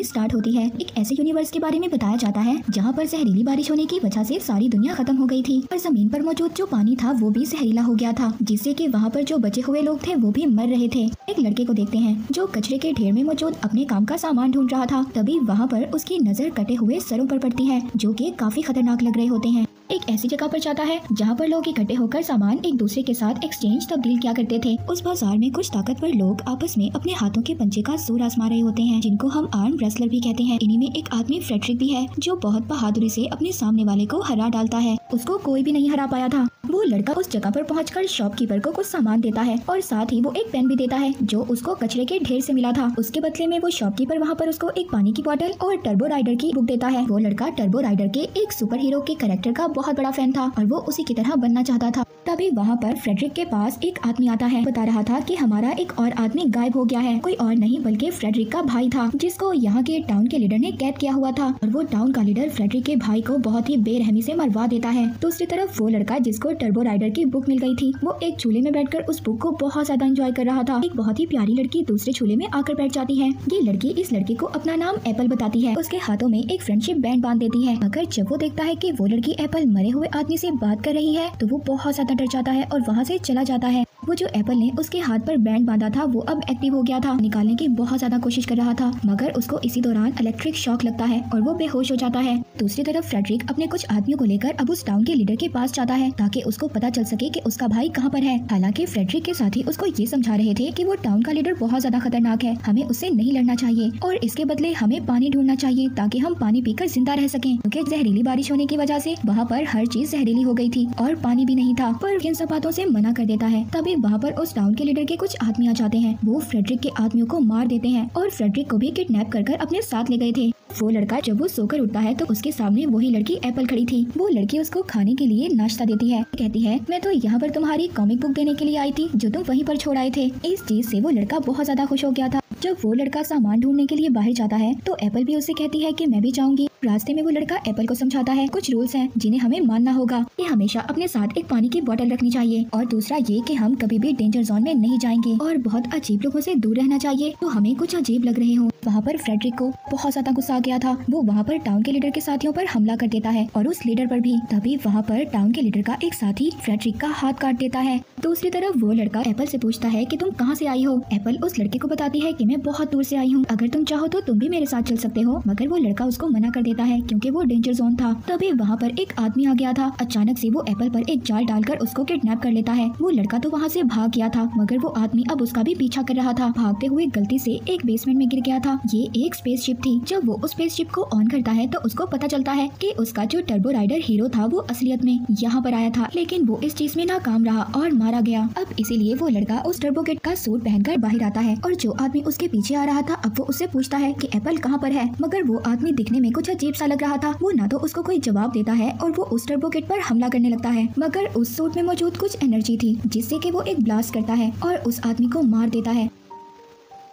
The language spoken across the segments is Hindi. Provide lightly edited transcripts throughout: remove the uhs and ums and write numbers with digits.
स्टार्ट होती है। एक ऐसे यूनिवर्स के बारे में बताया जाता है जहाँ पर जहरीली बारिश होने की वजह से सारी दुनिया खत्म हो गई थी और जमीन पर मौजूद जो पानी था वो भी जहरीला हो गया था, जिससे कि वहाँ पर जो बचे हुए लोग थे वो भी मर रहे थे। एक लड़के को देखते हैं जो कचरे के ढेर में मौजूद अपने काम का सामान ढूंढ रहा था। तभी वहाँ पर उसकी नजर कटे हुए सरों पर पड़ती है जो कि काफी खतरनाक लग रहे होते हैं। एक ऐसी जगह पर जाता है जहाँ पर लोग इकट्ठे होकर सामान एक दूसरे के साथ एक्सचेंज तब्दील किया करते थे। उस बाजार में कुछ ताकतवर लोग आपस में अपने हाथों के पंजे का जोर आजमा रहे होते हैं, जिनको हम आर्म रेसलर भी कहते हैं। इन्हीं में एक आदमी फ्रेडरिक भी है जो बहुत बहादुरी से अपने सामने वाले को हरा डालता है। उसको कोई भी नहीं हरा पाया था। वो लड़का उस जगह पर पहुंचकर शॉपकीपर को कुछ सामान देता है और साथ ही वो एक पेन भी देता है जो उसको कचरे के ढेर से मिला था। उसके बदले में वो शॉपकीपर वहाँ पर उसको एक पानी की बोतल और टर्बो राइडर की बुक देता है। वो लड़का टर्बो राइडर के एक सुपर हीरो के कैरेक्टर का बहुत बड़ा फैन था और वो उसी की तरह बनना चाहता था। तभी वहाँ पर फ्रेडरिक के पास एक आदमी आता है, बता रहा था कि हमारा एक और आदमी गायब हो गया है। कोई और नहीं बल्कि फ्रेडरिक का भाई था जिसको यहाँ के टाउन के लीडर ने कैद किया हुआ था और वो टाउन का लीडर फ्रेडरिक के भाई को बहुत ही बेरहमी से मरवा देता है। दूसरी तरफ वो लड़का जिसको टर्बो राइडर की बुक मिल गई थी वो एक झूले में बैठकर उस बुक को बहुत ज्यादा एंजॉय कर रहा था। एक बहुत ही प्यारी लड़की दूसरे झूले में आकर बैठ जाती है। ये लड़की इस लड़के को अपना नाम एप्पल बताती है। उसके हाथों में एक फ्रेंडशिप बैंड बांध देती है। मगर जब वो देखता है कि वो लड़की एप्पल मरे हुए आदमी से बात कर रही है तो वो बहुत ज्यादा डर जाता है और वहाँ से चला जाता है। वो जो एप्पल ने उसके हाथ पर बैंड बांधा था वो अब एक्टिव हो गया था। निकालने की बहुत ज्यादा कोशिश कर रहा था मगर उसको इसी दौरान इलेक्ट्रिक शॉक लगता है और वो बेहोश हो जाता है। दूसरी तरफ फ्रेडरिक अपने कुछ आदमियों को लेकर अब उस टाउन के लीडर के पास जाता है ताकि उसको पता चल सके कि उसका भाई कहाँ पर है। हालांकि फ्रेडरिक के साथी उसको ये समझा रहे थे कि वो टाउन का लीडर बहुत ज्यादा खतरनाक है, हमें उससे नहीं लड़ना चाहिए और इसके बदले हमें पानी ढूंढना चाहिए ताकि हम पानी पीकर जिंदा रह सकें, क्योंकि जहरीली बारिश होने की वजह से वहाँ पर हर चीज जहरीली हो गई थी और पानी भी नहीं था। पर इन सब बातों से मना कर देता है। तभी वहाँ पर उस टाउन के लीडर के कुछ आदमी आ जाते हैं। वो फ्रेडरिक के आदमियों को मार देते हैं और फ्रेडरिक को भी किडनैप कर अपने साथ ले गए थे। वो लड़का जब वो सोकर उठता है तो उसके सामने वही लड़की एप्पल खड़ी थी। वो लड़की उसको खाने के लिए नाश्ता देती है। कहती है मैं तो यहाँ पर तुम्हारी कॉमिक बुक देने के लिए आई थी जो तुम वहीं पर छोड़ आए थे। इस चीज से वो लड़का बहुत ज्यादा खुश हो गया था। जब वो लड़का सामान ढूंढने के लिए बाहर जाता है तो एप्पल भी उससे कहती है कि मैं भी जाऊंगी। रास्ते में वो लड़का एप्पल को समझाता है कुछ रूल्स हैं जिन्हें हमें मानना होगा कि हमेशा अपने साथ एक पानी की बोतल रखनी चाहिए और दूसरा ये कि हम कभी भी डेंजर जोन में नहीं जाएंगे और बहुत अजीब लोगों से दूर रहना चाहिए तो हमें कुछ अजीब लग रहे हो। वहाँ पर फ्रेडरिक को बहुत ज्यादा गुस्सा आ गया था। वो वहाँ पर टाउन के लीडर के साथियों पर हमला कर देता है और उस लीडर पर भी। तभी वहाँ पर टाउन के लीडर का एक साथी फ्रेडरिक का हाथ काट देता है। दूसरी तरफ वो लड़का एप्पल से पूछता है कि तुम कहाँ से आई हो। एप्पल उस लड़के को बताती है कि मैं बहुत दूर से आई हूँ, अगर तुम चाहो तो तुम भी मेरे साथ चल सकते हो। मगर वो लड़का उसको मना कर देता है क्योंकि वो डेंजर जोन था। तभी वहाँ पर एक आदमी आ गया था। अचानक से वो एप्पल पर एक जाल डालकर उसको किडनैप कर लेता है। वो लड़का तो वहाँ से भाग गया था मगर वो आदमी अब उसका भी पीछा कर रहा था। भागते हुए गलती से एक बेसमेंट में गिर गया था। ये एक स्पेसशिप थी। जब वो उस स्पेसशिप को ऑन करता है तो उसको पता चलता है कि उसका जो टर्बो राइडर हीरो था वो असलियत में यहाँ पर आया था, लेकिन वो इस चीज में नाकाम रहा और मारा गया। अब इसीलिए वो लड़का उस टर्बो किट का सूट पहनकर बाहर आता है और जो आदमी उसके पीछे आ रहा था अब वो उससे पूछता है कि एप्पल कहाँ पर है। मगर वो आदमी दिखने में कुछ अजीब सा लग रहा था। वो ना तो उसको कोई जवाब देता है और वो उस टर्बो किट पर हमला करने लगता है। मगर उस सूट में मौजूद कुछ एनर्जी थी जिससे कि वो एक ब्लास्ट करता है और उस आदमी को मार देता है।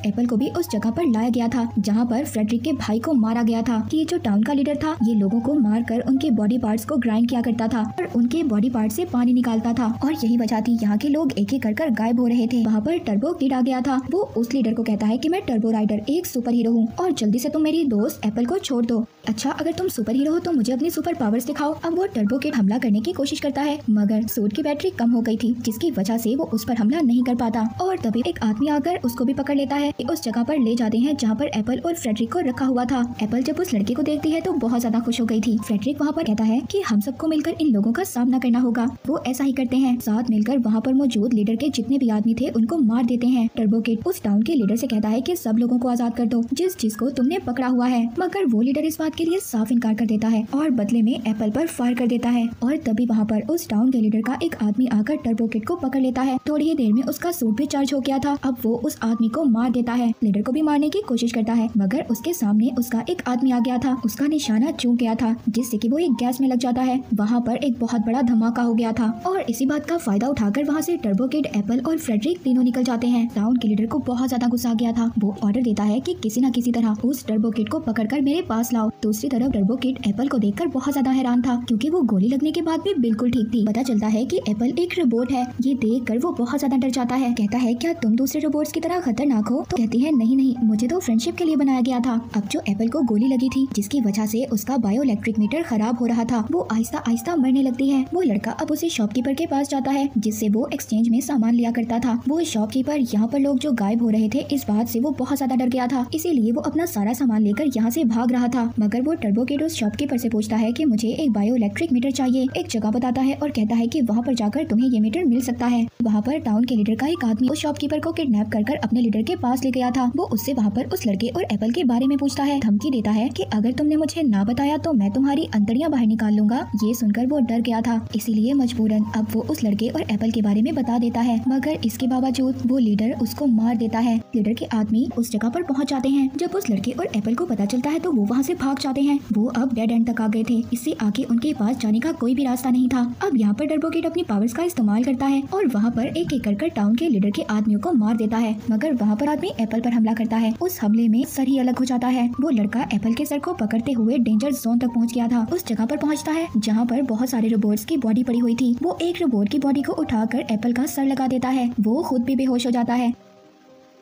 एप्पल को भी उस जगह पर लाया गया था जहाँ पर फ्रेडरिक के भाई को मारा गया था। कि ये जो टाउन का लीडर था ये लोगों को मारकर उनके बॉडी पार्ट्स को ग्राइंड किया करता था और उनके बॉडी पार्ट से पानी निकालता था और यही वजह थी यहाँ के लोग एक एक कर गायब हो रहे थे। वहाँ पर टर्बो किड आ गया था। वो उस लीडर को कहता है कि मैं टर्बो राइडर एक सुपर हीरो हूँ और जल्दी से तुम मेरी दोस्त एप्पल को छोड़ दो। अच्छा अगर तुम सुपर हीरो हो तो मुझे अपनी सुपर पावर्स दिखाओ। अब वो टर्बो किड हमला करने की कोशिश करता है मगर सूट की बैटरी कम हो गई थी जिसकी वजह से वो उस पर हमला नहीं कर पाता। और तभी एक आदमी आकर उसको भी पकड़ लेता है। उस जगह पर ले जाते हैं जहाँ पर एप्पल और फ्रेडरिक को रखा हुआ था। एप्पल जब उस लड़के को देखती है तो बहुत ज्यादा खुश हो गई थी। फ्रेडरिक वहाँ पर कहता है कि हम सबको मिलकर इन लोगों का सामना करना होगा। वो ऐसा ही करते हैं। साथ मिलकर वहाँ पर मौजूद लीडर के जितने भी आदमी थे उनको मार देते हैं। टर्बो किड उस टाउन के लीडर से कहता है कि सब लोगों को आजाद कर दो जिसको तुमने पकड़ा हुआ है। मगर वो लीडर इस बात के लिए साफ इनकार कर देता है और बदले में एप्पल पर फायर कर देता है। और तभी वहाँ पर उस टाउन के लीडर का एक आदमी आकर टर्बो किड को पकड़ लेता है। थोड़ी ही देर में उसका सूट भी चार्ज हो गया था। अब वो उस आदमी को मार देता है। लीडर को भी मारने की कोशिश करता है मगर उसके सामने उसका एक आदमी आ गया था। उसका निशाना चूक गया था जिससे कि वो एक गैस में लग जाता है। वहाँ पर एक बहुत बड़ा धमाका हो गया था और इसी बात का फायदा उठाकर वहाँ से टर्बो किड, एप्पल और फ्रेडरिक तीनों निकल जाते हैं। टाउन के लीडर को बहुत ज्यादा गुस्सा आ गया था। वो ऑर्डर देता है कि किसी न किसी तरह उस टर्बो किड को पकड़कर मेरे पास लाओ। दूसरी तरफ टर्बो किड एप्पल को देखकर बहुत ज्यादा हैरान था, क्योंकि वो गोली लगने के बाद भी बिल्कुल ठीक थी। पता चलता है कि एप्पल एक रोबोट है। ये देखकर वो बहुत ज्यादा डर जाता है। कहता है, क्या तुम दूसरे रोबोट्स की तरह खतरनाक हो? तो कहती है, नहीं नहीं, मुझे तो फ्रेंडशिप के लिए बनाया गया था। अब जो एप्पल को गोली लगी थी, जिसकी वजह से उसका बायो इलेक्ट्रिक मीटर खराब हो रहा था, वो आहिस्ता आहिस्ता मरने लगती है। वो लड़का अब उसे शॉपकीपर के पास जाता है, जिससे वो एक्सचेंज में सामान लिया करता था। वो शॉपकीपर यहाँ पर लोग जो गायब हो रहे थे, इस बात से वो बहुत ज्यादा डर गया था, इसीलिए वो अपना सारा सामान लेकर यहाँ से भाग रहा था। मगर वो टर्बो किड उस शॉपकीपर से पूछता है कि मुझे एक बायो इलेक्ट्रिक मीटर चाहिए। एक जगह बताता है और कहता है कि वहाँ पर जाकर तुम्हें ये मीटर मिल सकता है। वहाँ पर टाउन के लीडर का एक आदमी उस शॉपकीपर को किडनैप कर अपने लीडर के पास ले गया था। वो उससे वहाँ पर उस लड़के और एप्पल के बारे में पूछता है, धमकी देता है कि अगर तुमने मुझे ना बताया तो मैं तुम्हारी अंतड़ियां बाहर निकाल लूंगा। ये सुनकर वो डर गया था, इसीलिए मजबूरन अब वो उस लड़के और एप्पल के बारे में बता देता है। मगर इसके बावजूद वो लीडर उसको मार देता है। लीडर के आदमी उस जगह पर पहुंच जाते हैं। जब उस लड़के और एप्पल को पता चलता है तो वो वहाँ से भाग जाते हैं। वो अब डेड एंड तक आ गए थे, इससे आगे उनके पास जाने का कोई भी रास्ता नहीं था। अब यहाँ पर टर्बो किड अपनी पावर्स का इस्तेमाल करता है और वहाँ पर एक एक कर टाउन के लीडर के आदमियों को मार देता है। मगर वहाँ पर आदमी एप्पल पर हमला करता है। उस हमले में सर ही अलग हो जाता है। वो लड़का एप्पल के सर को पकड़ते हुए डेंजर जोन तक पहुँच गया था। उस जगह पर पहुँचता है जहाँ पर बहुत सारे रोबोट्स की बॉडी पड़ी हुई थी। वो एक रोबोट की बॉडी को उठाकर एप्पल का सर लगा देता है। वो खुद भी बेहोश हो जाता है।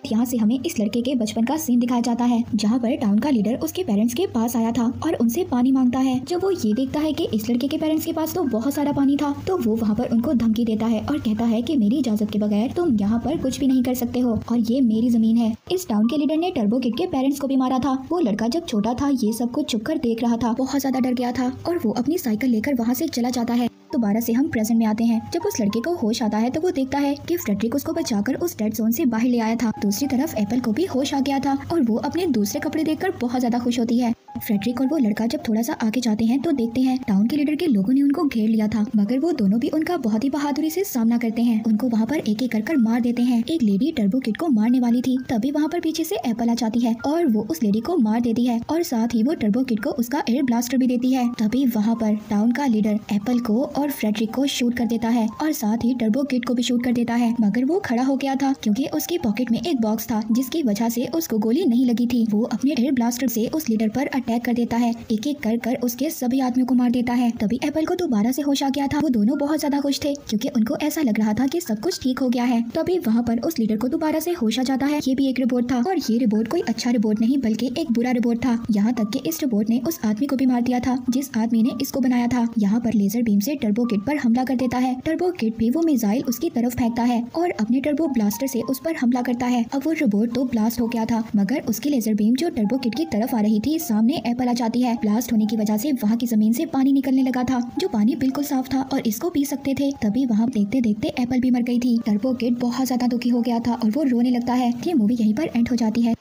यहाँ से हमें इस लड़के के बचपन का सीन दिखाया जाता है, जहाँ पर टाउन का लीडर उसके पेरेंट्स के पास आया था और उनसे पानी मांगता है। जब वो ये देखता है कि इस लड़के के पेरेंट्स के पास तो बहुत सारा पानी था, तो वो वहाँ पर उनको धमकी देता है और कहता है कि मेरी इजाजत के बगैर तुम यहाँ पर कुछ भी नहीं कर सकते हो और ये मेरी जमीन है। इस टाउन के लीडर ने टर्बो किड के पेरेंट्स को भी मारा था। वो लड़का जब छोटा था ये सब कुछ छुपकर देख रहा था, बहुत ज्यादा डर गया था और वो अपनी साइकिल लेकर वहाँ से चला जाता है। दोबारा से हम प्रेजेंट में आते हैं। जब उस लड़के को होश आता है तो वो देखता है कि फ्रेडरिक उसको बचाकर उस डेड जोन से बाहर ले आया था। दूसरी तरफ एप्पल को भी होश आ गया था और वो अपने दूसरे कपड़े देखकर बहुत ज्यादा खुश होती है। फ्रेडरिक और वो लड़का जब थोड़ा सा आगे जाते हैं तो देखते हैं टाउन के लीडर के लोगों ने उनको घेर लिया था, मगर वो दोनों भी उनका बहुत ही बहादुरी से सामना करते हैं। उनको वहाँ पर एक एक कर मार देते हैं। एक लेडी टर्बो किड को मारने वाली थी, तभी वहाँ पर पीछे से एप्पल आ जाती है और वो उस लेडी को मार देती है और साथ ही वो टर्बो किड को उसका एयर ब्लास्टर भी देती है। तभी वहाँ पर टाउन का लीडर एप्पल को और फ्रेडरिक को शूट कर देता है और साथ ही टर्बो किड को भी शूट कर देता है। मगर वो खड़ा हो गया था क्योंकि उसकी पॉकेट में एक बॉक्स था, जिसकी वजह से उसको गोली नहीं लगी थी। वो अपने एयर ब्लास्टर से उस लीडर पर अटैक कर देता है, एक एक कर उसके सभी आदमियों को मार देता है। तभी एप्पल को दोबारा से होश आ गया था। वो दोनों बहुत ज्यादा खुश थे क्योंकि उनको ऐसा लग रहा था कि सब कुछ ठीक हो गया है। तभी वहाँ पर उस लीडर को दोबारा से होश आ जाता है। ये भी एक रोबोट था और ये रोबोट कोई अच्छा रोबोट नहीं बल्कि एक बुरा रोबोट था। यहाँ तक कि इस रोबोट ने उस आदमी को भी मार दिया था जिस आदमी ने इसको बनाया था। यहाँ पर लेजर बीम से टर्बो किड पर हमला कर देता है। टर्बो किड भी वो मिसाइल उसकी तरफ फेंकता है और अपने टर्बो ब्लास्टर से उस पर हमला करता है। अब वो रोबोट तो ब्लास्ट हो गया था, मगर उसकी लेजर बीम जो टर्बो किड की तरफ आ रही थी, सामने एप्पल आ जाती है। ब्लास्ट होने की वजह से वहाँ की जमीन से पानी निकलने लगा था, जो पानी बिल्कुल साफ था और इसको पी सकते थे। तभी वहाँ देखते देखते एप्पल भी मर गई थी। टर्बो किड बहुत ज्यादा दुखी हो गया था और वो रोने लगता है। ये मूवी यहीं पर एंड हो जाती है।